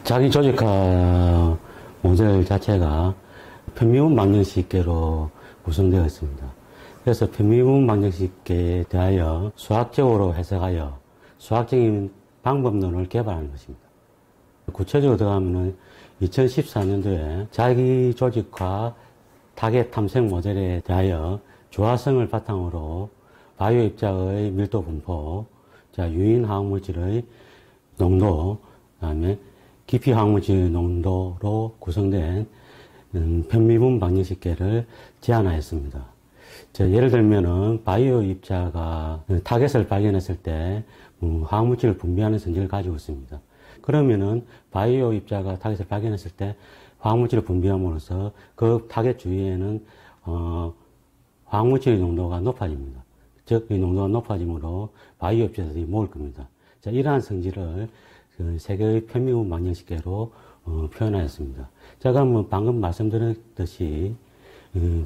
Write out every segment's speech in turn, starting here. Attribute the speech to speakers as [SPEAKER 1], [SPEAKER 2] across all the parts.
[SPEAKER 1] 자기 조직화 모델 자체가 편미분 방정식계로 구성되어 있습니다. 그래서 편미분 방정식계에 대하여 수학적으로 해석하여 수학적인 방법론을 개발하는 것입니다. 구체적으로 들어가면은 2014년도에 자기 조직화 타겟 탐색 모델에 대하여 조화성을 바탕으로 바이오 입자의 밀도 분포, 유인 화학물질의 농도, 그다음에 깊이 화학물질 농도로 구성된 편미분 방정식계를 제안하였습니다. 예를 들면은 바이오 입자가 타겟을 발견했을 때 화학물질을 분비하는 성질을 가지고 있습니다. 그러면은 바이오 입자가 타겟을 발견했을 때 화학물질을 분비함으로써 그 타겟 주위에는 화학물질의 농도가 높아집니다. 즉, 이 농도가 높아짐으로 바이오 입자들이 모을 겁니다. 이러한 성질을 세 개의 편미분 방정식계로 표현하였습니다. 그러면 방금 말씀드렸듯이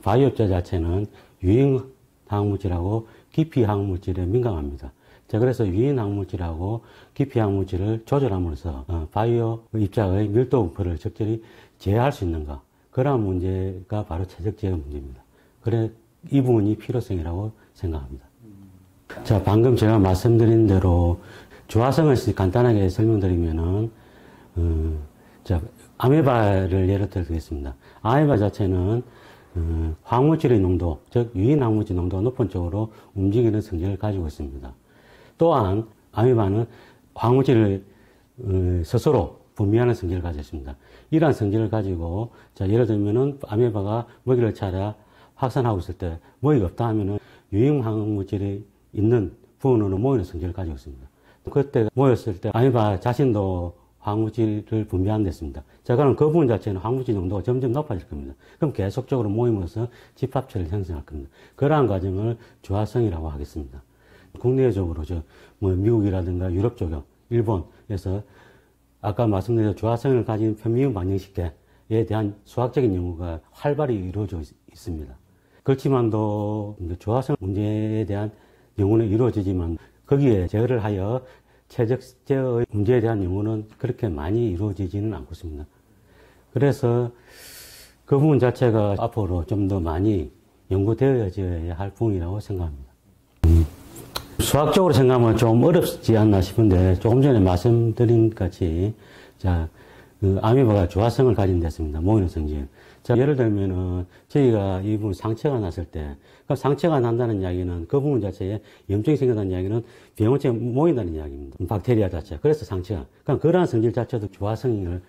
[SPEAKER 1] 바이오 입자 자체는 유인 화학물질하고 깊이 화학물질에 민감합니다. 그래서 유인 화학물질하고 깊이 화학물질을 조절함으로써 바이오 입자의 밀도 분포를 적절히 제어할 수 있는가, 그러한 문제가 바로 최적 제어 문제입니다. 그래 이 부분이 필요성이라고 생각합니다. 방금 제가 말씀드린 대로 조화성을 간단하게 설명드리면은 아메바를 예로 들겠습니다. 아메바 자체는 화학물질의 농도, 즉 유인 화학물질 농도가 높은 쪽으로 움직이는 성질을 가지고 있습니다. 또한 아메바는 화학물질을 스스로 분비하는 성질을 가지고 있습니다. 이러한 성질을 가지고 예를 들면은 아메바가 먹이를 찾아 확산하고 있을 때 먹이가 없다 하면은 유인 화학물질이 있는 부분으로 모이는 성질을 가지고 있습니다. 그때 모였을 때 아메바 자신도 화학물질을 분비하는 데 있습니다. 그럼 그 부분 자체는 화학물질 농도가 점점 높아질 겁니다. 그럼 계속적으로 모이면서 집합체를 형성할 겁니다. 그러한 과정을 조화성이라고 하겠습니다. 국내적으로 미국이라든가 유럽 쪽, 일본에서 아까 말씀드린 조화성을 가진 편미분 방정식계에 대한 수학적인 연구가 활발히 이루어져 있습니다. 그렇지만도 조화성 문제에 대한 연구는 이루어지지만 거기에 제어를 하여 최적 제어의 문제에 대한 연구는 그렇게 많이 이루어지지는 않고 있습니다. 그래서 그 부분 자체가 앞으로 좀 더 많이 연구되어져야 할 부분이라고 생각합니다. 수학적으로 생각하면 좀 어렵지 않나 싶은데 조금 전에 말씀드린 같이 아메바가 조화성을 가진 데 있습니다. 모이는 성질. 예를 들면은 저희가 이 부분 상처가 났을 때, 그럼 상처가 난다는 이야기는 그 부분 자체에 염증이 생긴다는 이야기는 병원체에 모인다는 이야기입니다. 박테리아 자체. 그래서 상처가. 그럼 그러한 성질 자체도 조화성으로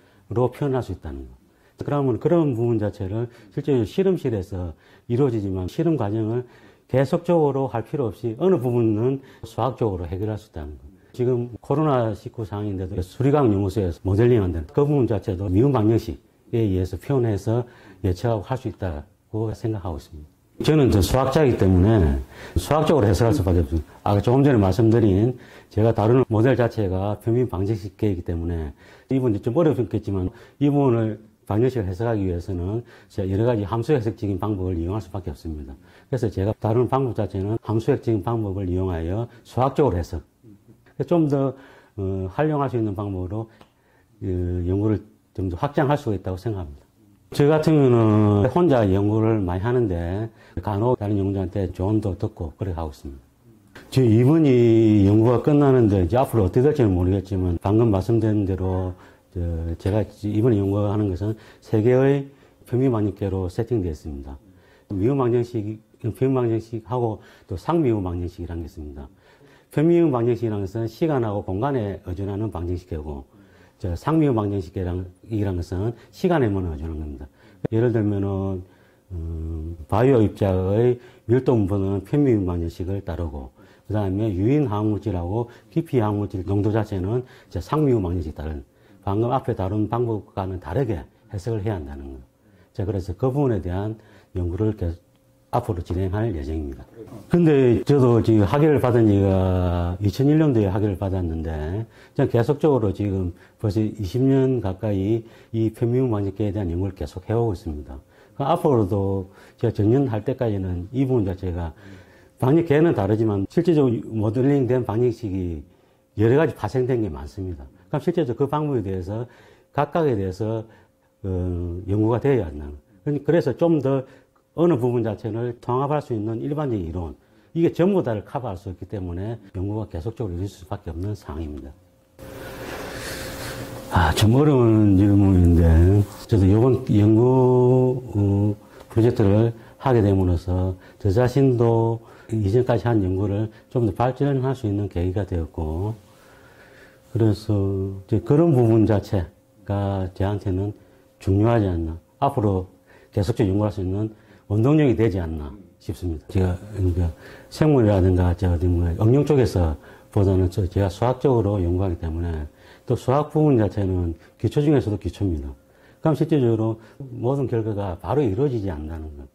[SPEAKER 1] 표현할 수 있다는 거. 그러면 그런 부분 자체를 실제로 실험실에서 이루어지지만 실험 과정을 계속적으로 할 필요 없이 어느 부분은 수학적으로 해결할 수 있다는 거. 지금 코로나19 상황인데도 수리강 연구소에서 모델링한다는 그 부분 자체도 미분 방정식에 의해서 표현해서 예측하고 할 수 있다고 생각하고 있습니다. 저는 수학자이기 때문에 수학적으로 해석할 수밖에 없습니다. 아까 조금 전에 말씀드린 제가 다루는 모델 자체가 편미분 방정식계이기 때문에 이 부분이 좀 어렵겠지만 이 부분을 방정식을 해석하기 위해서는 여러 가지 함수 해석적인 방법을 이용할 수밖에 없습니다. 그래서 제가 다루는 방법 자체는 함수 해석적인 방법을 이용하여 수학적으로 해석, 좀 더 활용할 수 있는 방법으로 연구를 좀 더 확장할 수가 있다고 생각합니다. 저 같은 경우는 혼자 연구를 많이 하는데 간혹 다른 연구자한테 조언도 듣고 그렇게 하고 있습니다. 이번이 연구가 끝나는데 이제 앞으로 어떻게 될지는 모르겠지만 방금 말씀드린 대로 제가 이번에 연구하는 것은 세 개의 편미분 방정식계로 세팅되어 있습니다. 미분 방정식, 편미분 방정식하고 또 상미분 방정식이라는 게 있습니다. 편미분 방정식이라는 것은 시간하고 공간에 의존하는 방정식계고, 상미분 방정식계라는 것은 시간에만 의존하는 겁니다. 예를 들면은 바이오 입자의 밀도 분포는 편미분 방정식을 따르고, 그 다음에 유인 화학물질하고 깊이 화학물질 농도 자체는 상미분 방정식이 따르는, 방금 앞에 다룬 방법과는 다르게 해석을 해야 한다는 거. 그래서 그 부분에 대한 연구를 계속 앞으로 진행할 예정입니다. 근데 저도 지금 학위를 받은 지가 2001년도에 학위를 받았는데, 계속적으로 지금 벌써 20년 가까이 이 편미분 방정식계에 대한 연구를 계속 해오고 있습니다. 앞으로도 제가 정년할 때까지는 이 부분 자체가 방정식계는 다르지만 실제적으로 모델링 된 방정식이 여러 가지 파생된 게 많습니다. 그럼 실제적으로 그 방법에 대해서 각각에 대해서 연구가 되어야 한다. 그래서 좀 더 어느 부분 자체를 통합할 수 있는 일반적인 이론, 이게 전부 다를 커버할 수 있기 때문에 연구가 계속적으로 이루어질 수밖에 없는 상황입니다. 좀 어려운 질문인데, 저도 이번 연구 프로젝트를 하게 됨으로써 저 자신도 이전까지 한 연구를 좀 더 발전할 수 있는 계기가 되었고, 그래서 그런 부분 자체가 저한테는 중요하지 않나, 앞으로 계속적으로 연구할 수 있는 원동력이 되지 않나 싶습니다. 제가 그러니까 생물이라든가 응용 쪽에서 보다는 제가 수학적으로 연구하기 때문에, 또 수학 부분 자체는 기초 중에서도 기초입니다. 그럼 실제적으로 모든 결과가 바로 이루어지지 않는다는 것.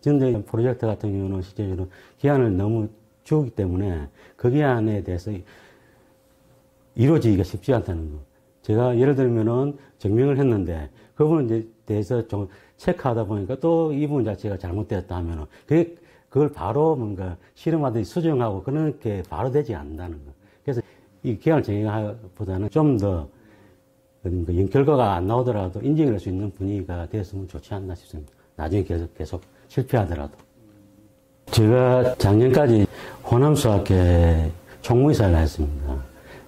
[SPEAKER 1] 그런데 프로젝트 같은 경우는 실제적으로 기한을 너무 주기 때문에 그 기한에 대해서 이루어지기가 쉽지 않다는 것. 제가 예를 들면은 증명을 했는데 그 부분에 대해서 좀 체크하다 보니까 또 이 부분 자체가 잘못되었다 하면은 그걸 바로 뭔가 실험하듯이 수정하고 그런 게 바로 되지 않는다는 것. 그래서 이 기한을 정의보다는 좀 더 결과가 안 나오더라도 인정을 할 수 있는 분위기가 되었으면 좋지 않나 싶습니다. 나중에 계속 실패하더라도. 제가 작년까지 호남수학회 총무이사를 했습니다.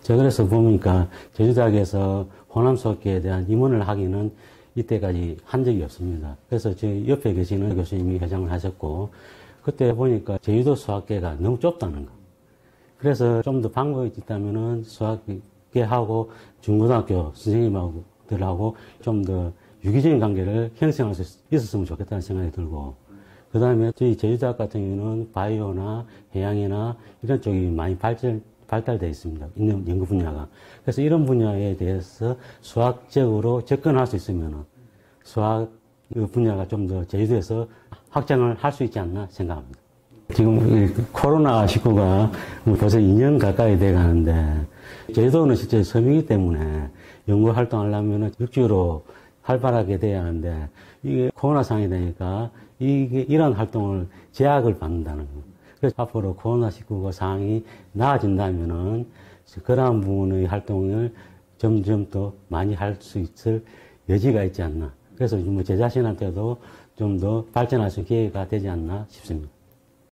[SPEAKER 1] 제가 그래서 보니까 제주대학에서 호남수학회에 대한 임원을 하기는 이때까지 한 적이 없습니다. 그래서 제 옆에 계시는 교수님이 회장을 하셨고, 그때 보니까 제주도 수학계가 너무 좁다는 거. 그래서 좀 더 방법이 있다면은 수학계하고 중고등학교 선생님들하고 좀 더 유기적인 관계를 형성할 수 있었으면 좋겠다는 생각이 들고, 그 다음에 저희 제주대학 같은 경우는 바이오나 해양이나 이런 쪽이 많이 발달되어 있습니다. 있는 연구 분야가. 그래서 이런 분야에 대해서 수학적으로 접근할 수 있으면 수학 분야가 좀 더 제주도에서 확장을 할 수 있지 않나 생각합니다. 지금 코로나19가 벌써 2년 가까이 돼 가는데, 제주도는 실제 섬이기 때문에 연구 활동하려면 육지로 활발하게 돼야 하는데, 이게 코로나 상황이 되니까 이런 활동을 제약을 받는다는 거. 그래서 앞으로 코로나19 상황이 나아진다면은 그러한 부분의 활동을 점점 더 많이 할 수 있을 여지가 있지 않나. 그래서 제 자신한테도 좀 더 발전할 수 있는 기회가 되지 않나 싶습니다.